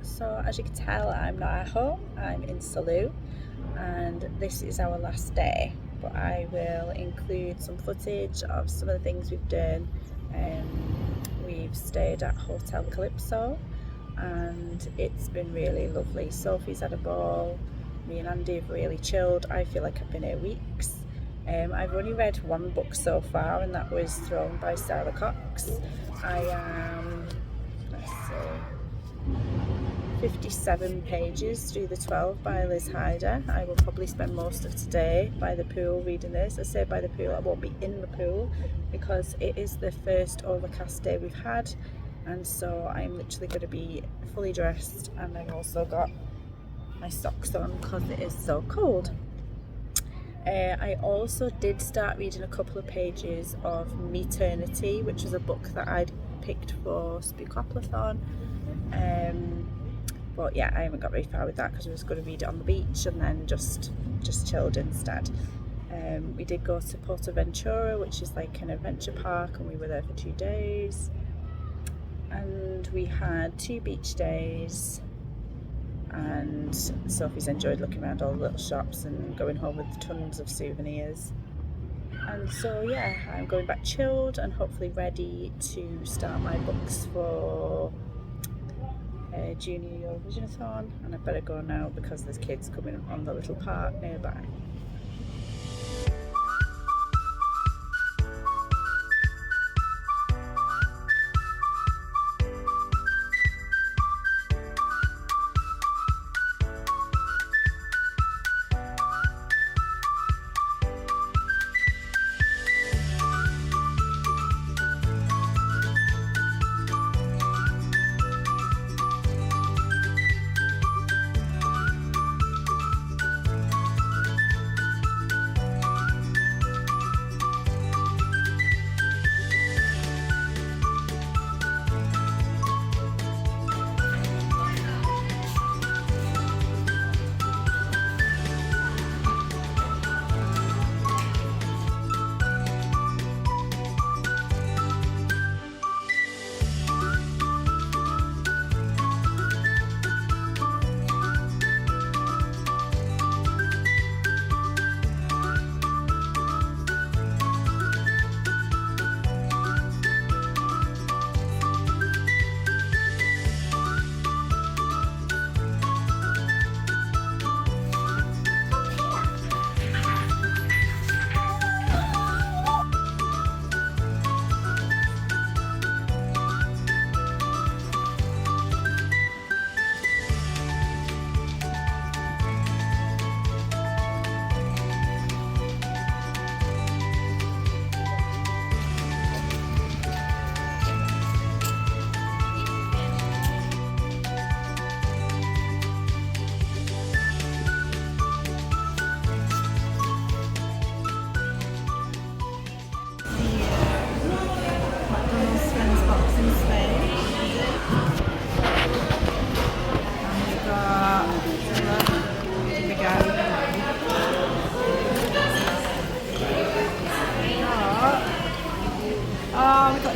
So as you can tell, I'm not at home, I'm in Salou, and this is our last day, but I will include some footage of some of the things we've done. We've stayed at Hotel Calypso and it's been really lovely. Sophie's had a ball, me and Andy have really chilled. I feel like I've been here weeks. I've only read one book so far, and that was Thrown by Sarah Cox. I am, let's see, 57 pages through the 12 by Liz Hyder. I will probably spend most of today by the pool reading this. I say by the pool, I won't be in the pool because it is the first overcast day we've had, and so I'm literally going to be fully dressed, and I've also got my socks on because it is so cold. I also did start reading a couple of pages of Maternity, which was a book that I'd picked for Spookoplathon. But yeah, I haven't got very far with that because I was going to read it on the beach and then just chilled instead. We did go to Portaventura, which is like an adventure park, and we were there for 2 days. And we had 2 beach days, and Sophie's enjoyed looking around all the little shops and going home with tons of souvenirs. And so yeah, I'm going back chilled and hopefully ready to start my books for Junior Eurovision-a-thon, and I better go now because there's kids coming on the little park nearby.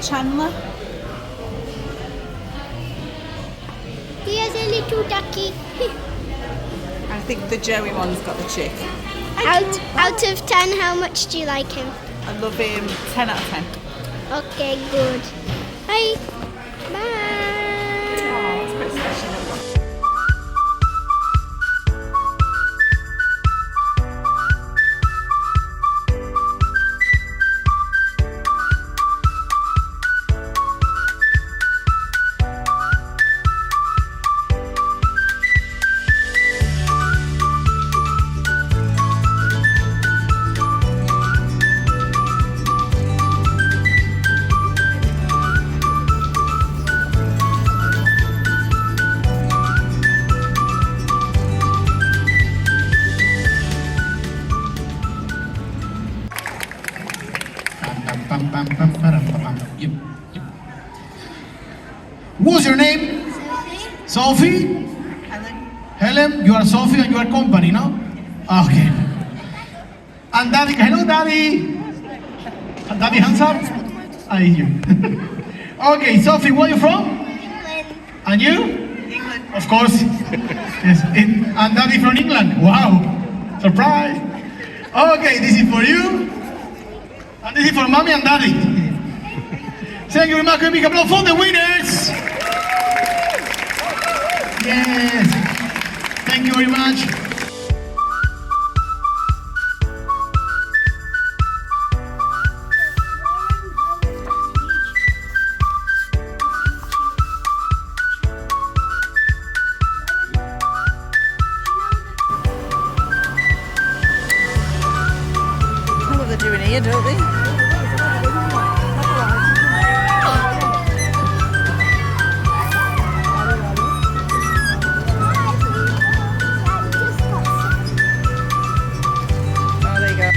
Chandler. He has a little ducky. I think the Joey one's got the chick. Out of 10, how much do you like him? I love him. 10 out of 10. Okay, good. Bye. Bye. Oh, it's quite special. Yep, yep. What's your name? Sophie? Helen, you are Sophie and you are company, no? Okay. And Daddy, hello Daddy. And Daddy, hands up. I hear you. Okay, Sophie, where are you from? England. And you? England. Of course. Yes. And Daddy from England. Wow. Surprise. Okay, this is for you. And this is for Mommy and Daddy. Thank you very much. A big applause for the winners. Yes. Thank you very much. Know what they're doing here, don't they? Oh, there you go.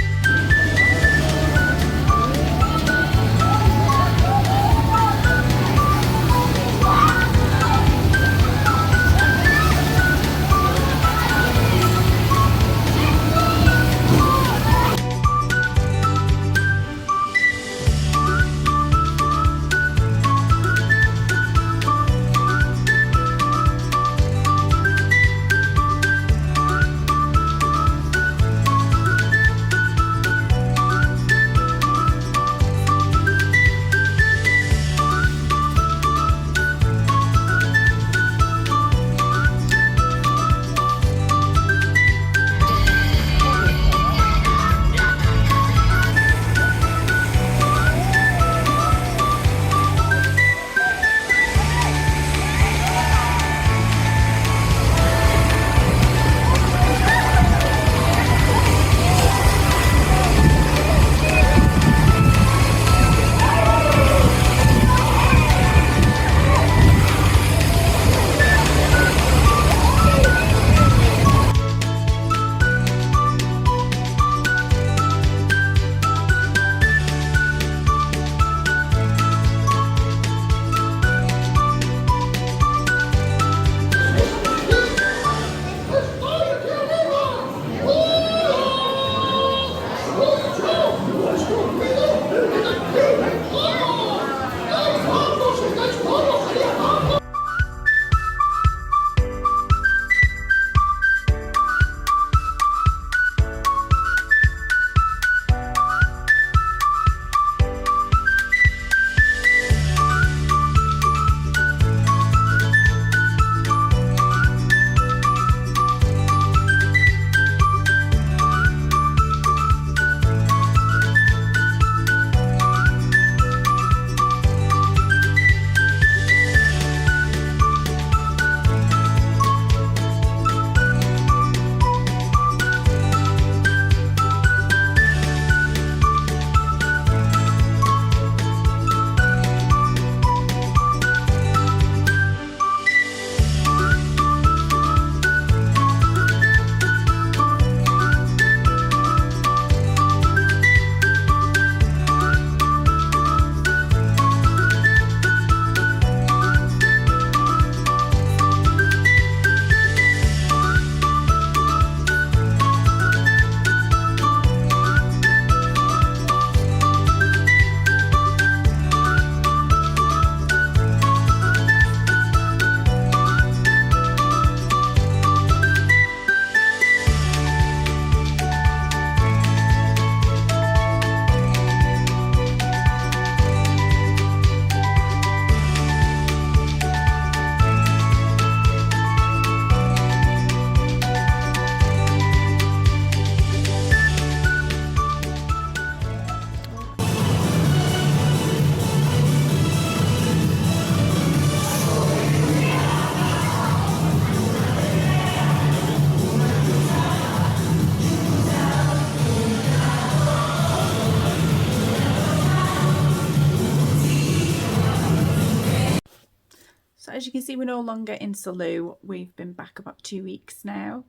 So as you can see, we're no longer in Salou. We've been back about 2 weeks now.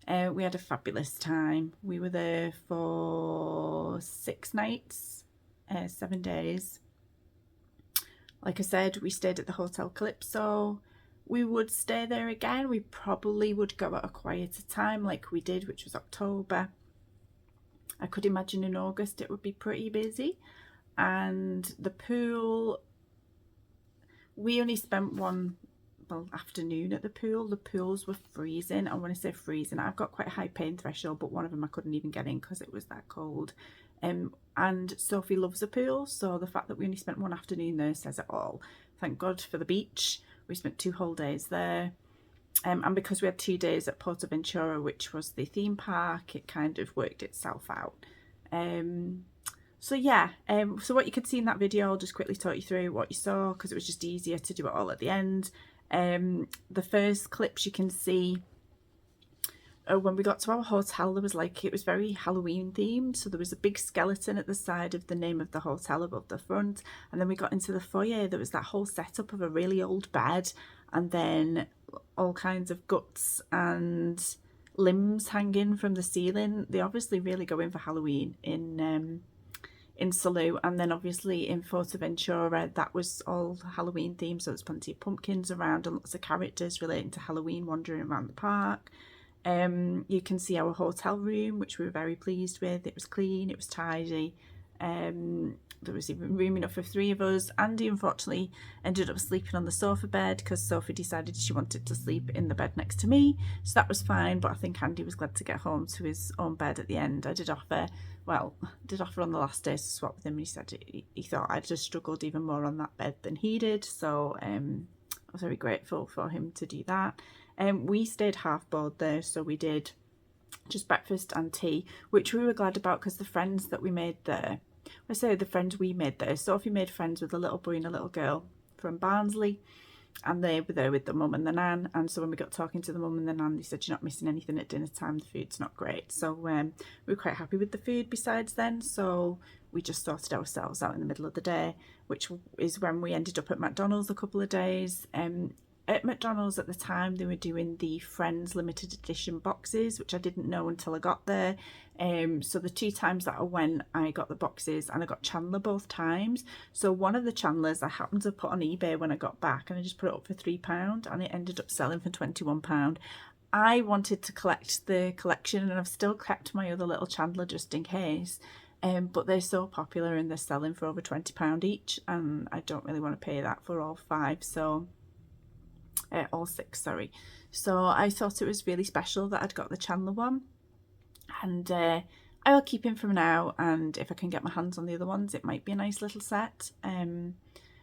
We had a fabulous time. We were there for 6 nights, 7 days. Like I said, we stayed at the Hotel Calypso. We would stay there again. We probably would go at a quieter time like we did, which was October. I could imagine in August it would be pretty busy. And the pool, we only spent one well, afternoon at the pool. The pools were freezing. And when I say freezing, I've got quite a high pain threshold, but one of them I couldn't even get in because it was that cold. And Sophie loves a pool, so the fact that we only spent one afternoon there says it all. Thank God for the beach. We spent 2 whole days there. And because we had 2 days at Portaventura, which was the theme park, it kind of worked itself out. So yeah, so what you could see in that video, I'll just quickly talk you through what you saw, because it was just easier to do it all at the end. The first clips you can see, when we got to our hotel, there was like, it was very Halloween themed, so there was a big skeleton at the side of the name of the hotel above the front, and then we got into the foyer, there was that whole setup of a really old bed, and then all kinds of guts and limbs hanging from the ceiling. They obviously really go in for Halloween in Salou, and then obviously in Forteventura that was all Halloween themed, so there's plenty of pumpkins around and lots of characters relating to Halloween wandering around the park. You can see our hotel room, which we were very pleased with. It was clean, it was tidy. There was even room enough for 3 of us. Andy unfortunately ended up sleeping on the sofa bed because Sophie decided she wanted to sleep in the bed next to me, so that was fine, but I think Andy was glad to get home to his own bed at the end. I did offer on the last day to swap with him, and he said he thought I'd just struggled even more on that bed than he did, so I was very grateful for him to do that. We stayed half board there, so we did just breakfast and tea, which we were glad about because the friends that we made there, I say the friends we made there, Sophie made friends with a little boy and a little girl from Barnsley, and they were there with the mum and the nan, and so when we got talking to the mum and the nan, they said, you're not missing anything at dinner time, the food's not great. So we were quite happy with the food besides then, so we just sorted ourselves out in the middle of the day, which is when we ended up at McDonald's a couple of days. At McDonald's at the time, they were doing the Friends limited edition boxes, which I didn't know until I got there. So the 2 times that I went, I got the boxes, and I got Chandler both times. So one of the Chandlers I happened to put on eBay when I got back, and I just put it up for £3, and it ended up selling for £21. I wanted to collect the collection, and I've still kept my other little Chandler just in case. But they're so popular and they're selling for over £20 each, and I don't really want to pay that for all 5. So all 6, sorry. So I thought it was really special that I'd got the Chandler one, and I'll keep him from now, and if I can get my hands on the other ones, it might be a nice little set.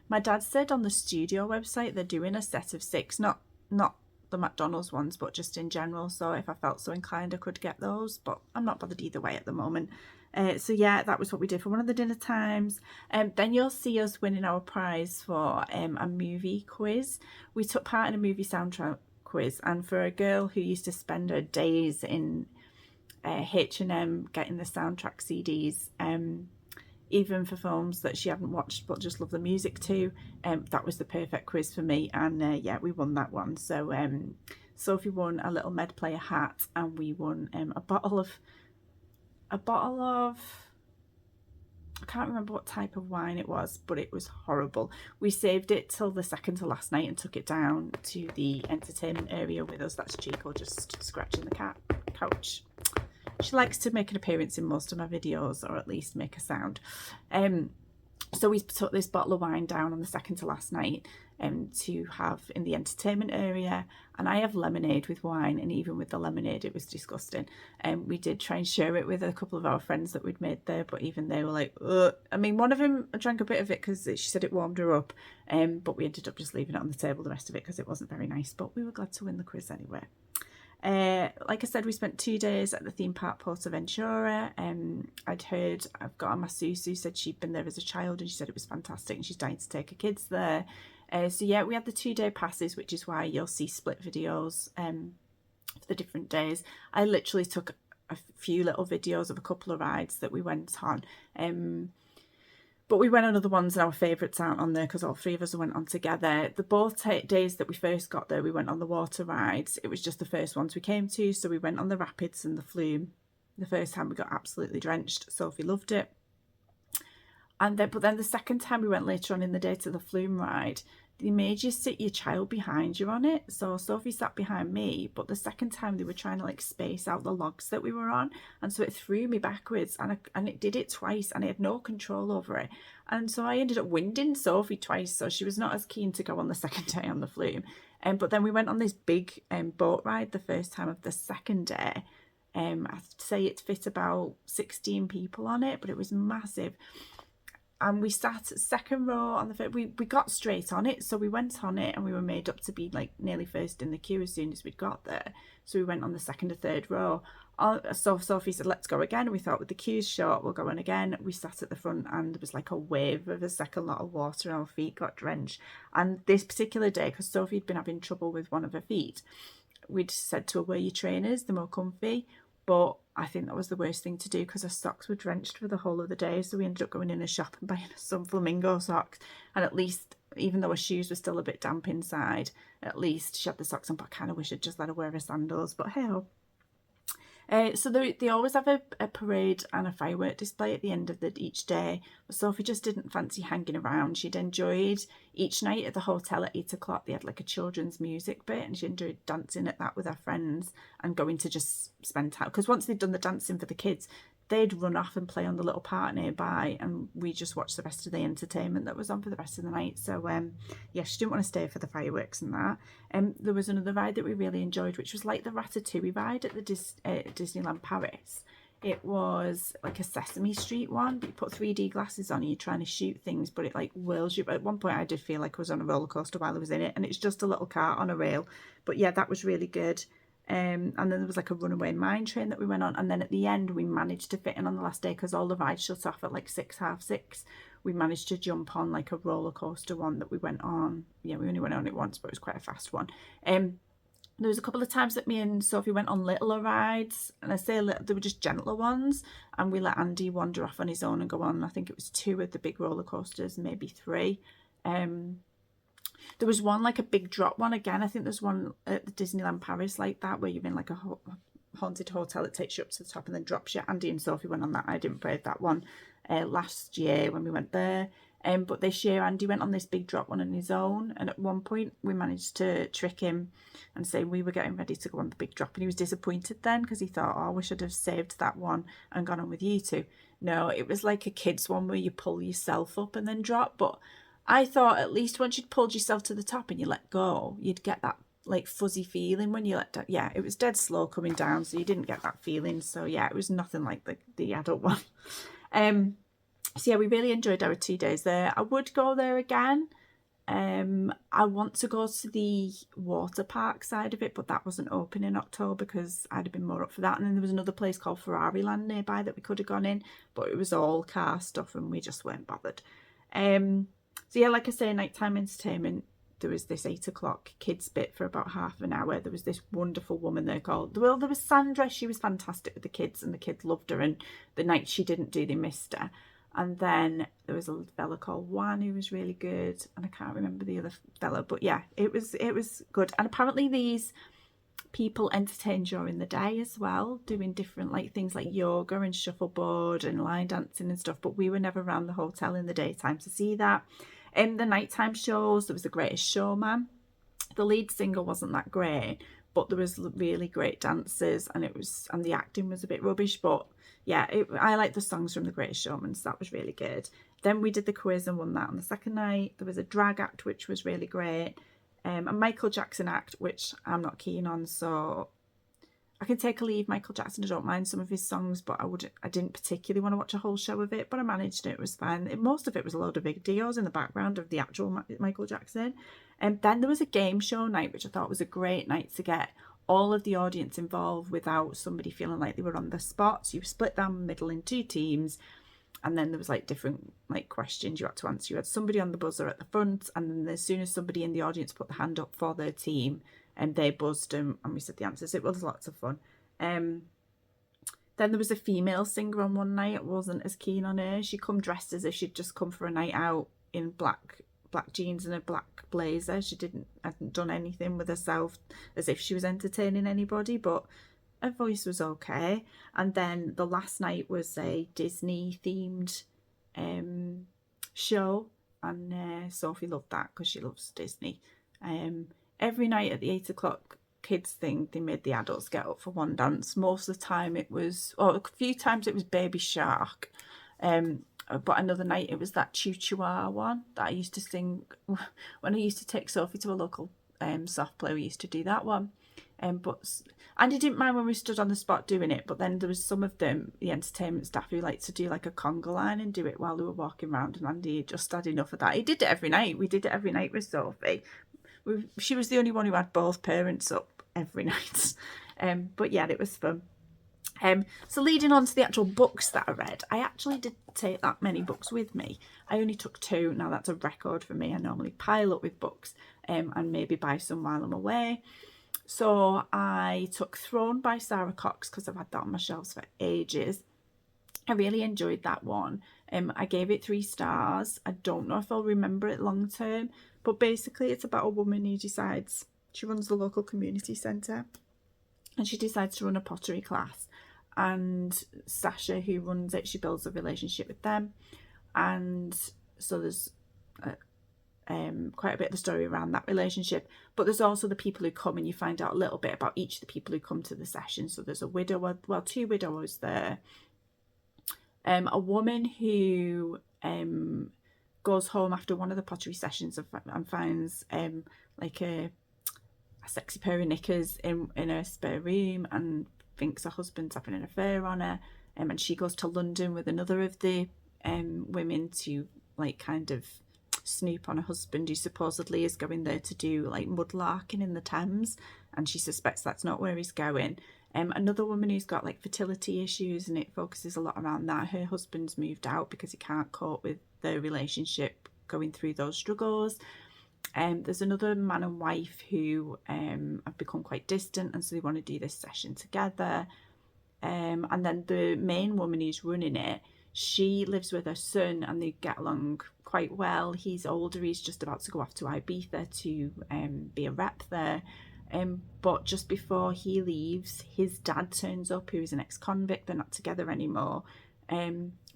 My dad said on the studio website they're doing a set of 6, not the McDonald's ones, but just in general, so if I felt so inclined I could get those, but I'm not bothered either way at the moment. So yeah, that was what we did for one of the dinner times. Then you'll see us winning our prize for a movie quiz. We took part in a movie soundtrack quiz, and for a girl who used to spend her days in H&M getting the soundtrack CDs, even for films that she hadn't watched but just loved the music to, that was the perfect quiz for me, and yeah, we won that one. So Sophie won a little Med Player hat, and we won a bottle of I can't remember what type of wine it was, but it was horrible. We saved it till the second to last night and took it down to the entertainment area with us. That's Chico just scratching the couch. She likes to make an appearance in most of my videos, or at least make a sound. So we took this bottle of wine down on the second to last night to have in the entertainment area, and I have lemonade with wine, and even with the lemonade it was disgusting. We did try and share it with a couple of our friends that we'd made there, but even they were like, ugh. I mean, one of them drank a bit of it because she said it warmed her up, but we ended up just leaving it on the table, the rest of it, because it wasn't very nice, but we were glad to win the quiz anyway. Like I said, we spent 2 days at the theme park Portaventura. I've got a masseuse who said she'd been there as a child, and she said it was fantastic, and she's dying to take her kids there. So yeah, we had the 2-day passes, which is why you'll see split videos for the different days. I literally took a few little videos of a couple of rides that we went on. But we went on other ones, and our favourites aren't on there because all 3 of us went on together. The both days that we first got there, we went on the water rides. It was just the first ones we came to, so we went on the rapids and the flume. The first time we got absolutely drenched. Sophie loved it. And then, but then the second time we went later on in the day to the flume ride, they made you sit your child behind you on it. So Sophie sat behind me, but the second time they were trying to like space out the logs that we were on, and so it threw me backwards, and it did it twice, and I had no control over it. And so I ended up winding Sophie twice, so she was not as keen to go on the second day on the flume. But then we went on this big boat ride the first time of the second day. I'd say it fit about 16 people on it, but it was massive. And we sat second row on the first, we got straight on it, so we went on it, and we were made up to be like nearly first in the queue as soon as we'd got there. So we went on the second or third row. So Sophie said, let's go again. We thought, with the queues short, we'll go on again. We sat at the front, and there was like a wave of a second lot of water, and our feet got drenched. And this particular day, because Sophie had been having trouble with one of her feet, we'd said to her, wear your trainers, they're more comfy. But I think that was the worst thing to do, because her socks were drenched for the whole of the day. So we ended up going in a shop and buying some flamingo socks. And at least, even though her shoes were still a bit damp inside, at least she had the socks on. But I kind of wish I'd just let her wear her sandals. But hey-ho. So they always have a parade and a firework display at the end of each day. But Sophie just didn't fancy hanging around. She'd enjoyed each night at the hotel at 8 o'clock. They had like a children's music bit, and she enjoyed dancing at that with her friends and going to just spend time. Because once they'd done the dancing for the kids, they'd run off and play on the little park nearby, and we just watched the rest of the entertainment that was on for the rest of the night. So yeah, she didn't want to stay for the fireworks and that. There was another ride that we really enjoyed, which was like the Ratatouille ride at the Disneyland Paris. It was like a Sesame Street one, but you put 3D glasses on and you're trying to shoot things, but it like whirls you. At one point I did feel like I was on a roller coaster while I was in it, and it's just a little cart on a rail. But yeah, that was really good. And then there was like a runaway mine train that we went on, and then at the end we managed to fit in on the last day, because all the rides shut off at like 6, half 6. We managed to jump on like a roller coaster one that we went on. Yeah, we only went on it once, but it was quite a fast one. There was a couple of times that me and Sophie went on littler rides, and I say little, they were just gentler ones, and we let Andy wander off on his own and go on, I think it was 2 of the big roller coasters, maybe 3. There was one like a big drop one again. I think there's one at the Disneyland Paris like that, where you're in like a haunted hotel that takes you up to the top and then drops you. Andy and Sophie went on that. I didn't brave that one last year when we went there. But this year Andy went on this big drop one on his own, and at one point we managed to trick him and say we were getting ready to go on the big drop, and he was disappointed then, because he thought, oh, I wish I'd have saved that one and gone on with you two. No, it was like a kids one where you pull yourself up and then drop. But I thought at least once you'd pulled yourself to the top and you let go, you'd get that like fuzzy feeling when you let down. Yeah, it was dead slow coming down, so you didn't get that feeling. So yeah, it was nothing like the adult one. So yeah, we really enjoyed our 2 days there. I would go there again. I want to go to the water park side of it, but that wasn't open in October because I'd have been more up for that. And then there was another place called Ferrari Land nearby that we could have gone in, but it was all car stuff and we just weren't bothered. So yeah, like I say, nighttime entertainment, there was this 8 o'clock kids bit for about half an hour. There was this wonderful woman there called, well, there was Sandra. She was fantastic with the kids, and the kids loved her, and the night she didn't do, they missed her. And then there was a fella called Juan who was really good, and I can't remember the other fella, but yeah, it was good. And apparently these people entertain during the day as well, doing different like things like yoga and shuffleboard and line dancing and stuff, but we were never around the hotel in the daytime to see that. In the nighttime shows, there was The Greatest Showman. The lead singer wasn't that great, but there was really great dancers, and the acting was a bit rubbish, but yeah, I like the songs from The Greatest Showman, so that was really good. Then we did the quiz and won that on the second night. There was a drag act, which was really great, a Michael Jackson act, which I'm not keen on, so I can take or leave Michael Jackson. I don't mind some of his songs, but I didn't particularly want to watch a whole show of it, but I managed it. It was fine. Most of it was a load of videos in the background of the actual Michael Jackson. And then there was a game show night, which I thought was a great night to get all of the audience involved without somebody feeling like they were on the spot. So you split down the middle in 2 teams, and then there was like different like questions you had to answer. You had somebody on the buzzer at the front, and then as soon as somebody in the audience put the hand up for their team, and they buzzed them, and we said the answers. It was lots of fun. Then there was a female singer on one night. I wasn't as keen on her. She come dressed as if she'd just come for a night out in black jeans and a black blazer. She hadn't done anything with herself as if she was entertaining anybody, but her voice was okay. And then the last night was a Disney themed show, and Sophie loved that because she loves Disney. Every night at the 8 o'clock kids thing, they made the adults get up for one dance. Most of the time it was, or a few times it was Baby Shark, but another night it was that Choo Choo Ah one that I used to sing when I used to take Sophie to a local soft play. We used to do that one, and I didn't mind when we stood on the spot doing it, but then there was some of them, the entertainment staff, who liked to do like a conga line and do it while they were walking around, and Andy just had enough of that. He did it every night. We did it every night with Sophie. She was the only one who had both parents up every night. But yeah, it was fun. So leading on to the actual books that I read, I actually didn't take that many books with me. I only took 2. Now that's a record for me. I normally pile up with books and maybe buy some while I'm away. So I took Throne by Sarah Cox because I've had that on my shelves for ages. I really enjoyed that one. I gave it 3 stars. I don't know if I'll remember it long term, but basically it's about a woman who decides, she runs the local community centre and she decides to run a pottery class, and Sasha, who runs it, she builds a relationship with them, and so there's quite a bit of the story around that relationship, but there's also the people who come, and you find out a little bit about each of the people who come to the session. So there's a widower, well, 2 widowers there, a woman who goes home after one of the pottery sessions and finds like a sexy pair of knickers in her spare room and thinks her husband's having an affair on her, and she goes to London with another of the women to like kind of snoop on her husband, who supposedly is going there to do like mudlarking in the Thames, and she suspects that's not where he's going. Another woman who's got like fertility issues, and it focuses a lot around that. Her husband's moved out because he can't cope with their relationship going through those struggles. There's another man and wife who have become quite distant, and so they want to do this session together. And then the main woman who's running it, she lives with her son and they get along quite well. He's older, he's just about to go off to Ibiza to be a rep there. But just before he leaves, his dad turns up, who is an ex-convict. They're not together anymore.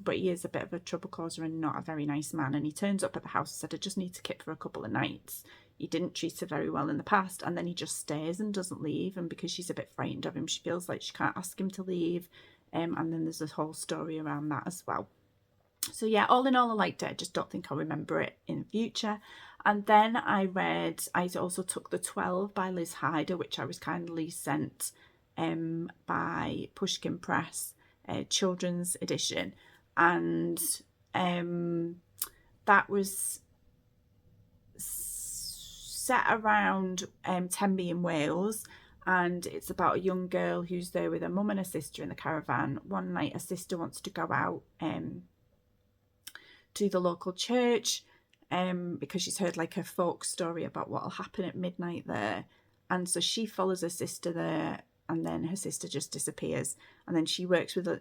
But he is a bit of a trouble causer and not a very nice man. And he turns up at the house and said, I just need to kip for a couple of nights. He didn't treat her very well in the past. And then he just stays and doesn't leave. And because she's a bit frightened of him, she feels like she can't ask him to leave. And then there's this whole story around that as well. So yeah, all in all, I liked it. I just don't think I'll remember it in future. And then I also took The 12 by Liz Hyder, which I was kindly sent by Pushkin Press, children's edition. And that was set around Tenby in Wales. And it's about a young girl who's there with her mum and her sister in the caravan. One night, her sister wants to go out to the local church because she's heard like a folk story about what will happen at midnight there. And so she follows her sister there, and then her sister just disappears. And then she works with a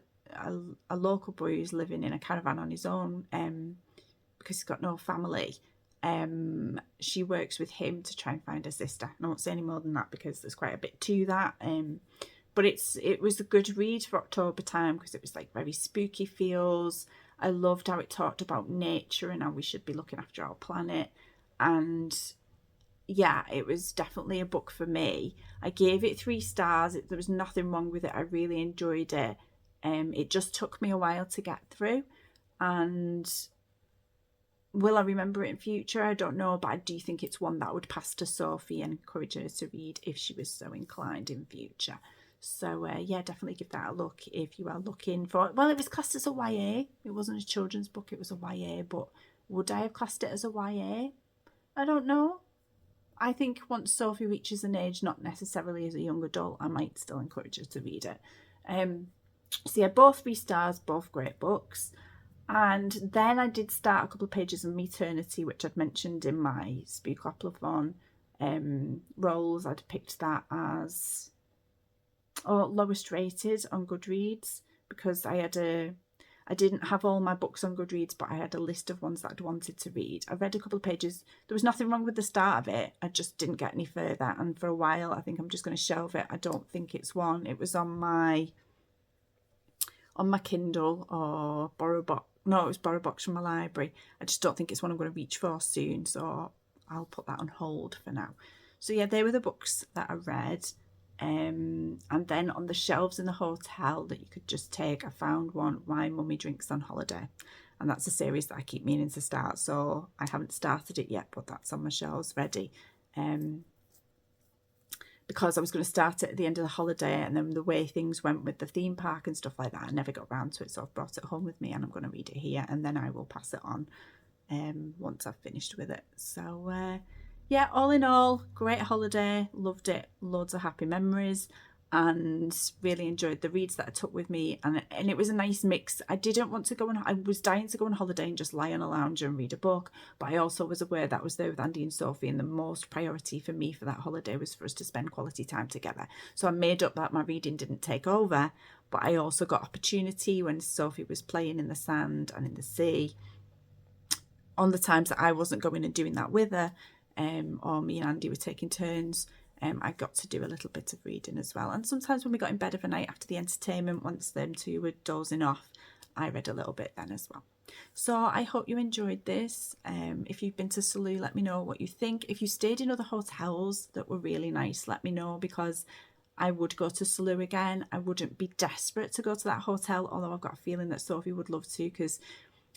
local boy who's living in a caravan on his own because he's got no family. She works with him to try and find her sister. And I won't say any more than that because there's quite a bit to that. But it was a good read for October time because it was like very spooky feels. I loved how it talked about nature and how we should be looking after our planet. And yeah, it was definitely a book for me. I gave it 3 stars. There was nothing wrong with it. I really enjoyed it. It just took me a while to get through. And will I remember it in future? I don't know, but I do think it's one that I would pass to Sophie and encourage her to read if she was so inclined in future. So yeah, definitely give that a look if you are looking for it. Well, it was classed as a YA. It wasn't a children's book, it was a YA, but would I have classed it as a YA? I don't know. I think once Sophie reaches an age, not necessarily as a young adult, I might still encourage her to read it. So yeah, both 3 stars, both great books. And then I did start a couple of pages of Maternity, which I'd mentioned in my Spookoplathon roles. I'd picked that as lowest rated on Goodreads because I didn't have all my books on Goodreads, but I had a list of ones that I'd wanted to read. I read a couple of pages. There was nothing wrong with the start of it. I just didn't get any further. And for a while, I think I'm just going to shelve it. I don't think it's one. It was on my Kindle or no, it was borrow box from my library. I just don't think it's one I'm going to reach for soon, so I'll put that on hold for now. So yeah, they were the books that I read. And then on the shelves in the hotel that you could just take, I found one, Why Mummy Drinks on Holiday. And that's a series that I keep meaning to start, so I haven't started it yet, but that's on my shelves ready. Because I was going to start it at the end of the holiday, and then the way things went with the theme park and stuff like that, I never got around to it, so I've brought it home with me and I'm going to read it here, and then I will pass it on once I've finished with it. So yeah, all in all, great holiday, loved it, loads of happy memories, and really enjoyed the reads that I took with me, and it was a nice mix. I didn't want to go on, I was dying to go on holiday and just lie on a lounge and read a book, but I also was aware that I was there with Andy and Sophie, and the most priority for me for that holiday was for us to spend quality time together. So I made up that my reading didn't take over, but I also got opportunity when Sophie was playing in the sand and in the sea, on the times that I wasn't going and doing that with her, or me and Andy were taking turns. I got to do a little bit of reading as well. And sometimes when we got in bed of a night after the entertainment, once them two were dozing off, I read a little bit then as well. So I hope you enjoyed this. If you've been to Salou, let me know what you think. If you stayed in other hotels that were really nice, let me know, because I would go to Salou again. I wouldn't be desperate to go to that hotel, although I've got a feeling that Sophie would love to, because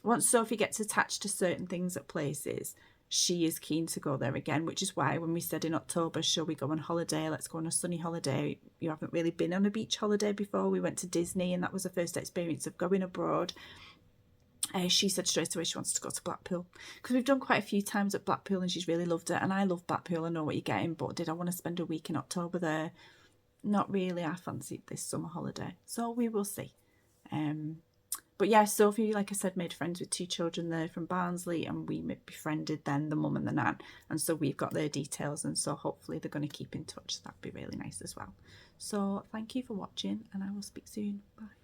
once Sophie gets attached to certain things at places, she is keen to go there again, which is why when we said in October, shall we go on holiday, let's go on a sunny holiday, you haven't really been on a beach holiday before. We went to Disney and that was the first experience of going abroad. She said straight away she wants to go to Blackpool, because we've done quite a few times at Blackpool and she's really loved it, and I love Blackpool, I know what you're getting, but did I want to spend a week in October there? Not really. I fancied this summer holiday, so we will see. But yeah, Sophie, like I said, made friends with 2 children there from Barnsley, and we befriended then the mum and the nan, and so we've got their details, and so hopefully they're going to keep in touch. That'd be really nice as well. So thank you for watching, and I will speak soon. Bye.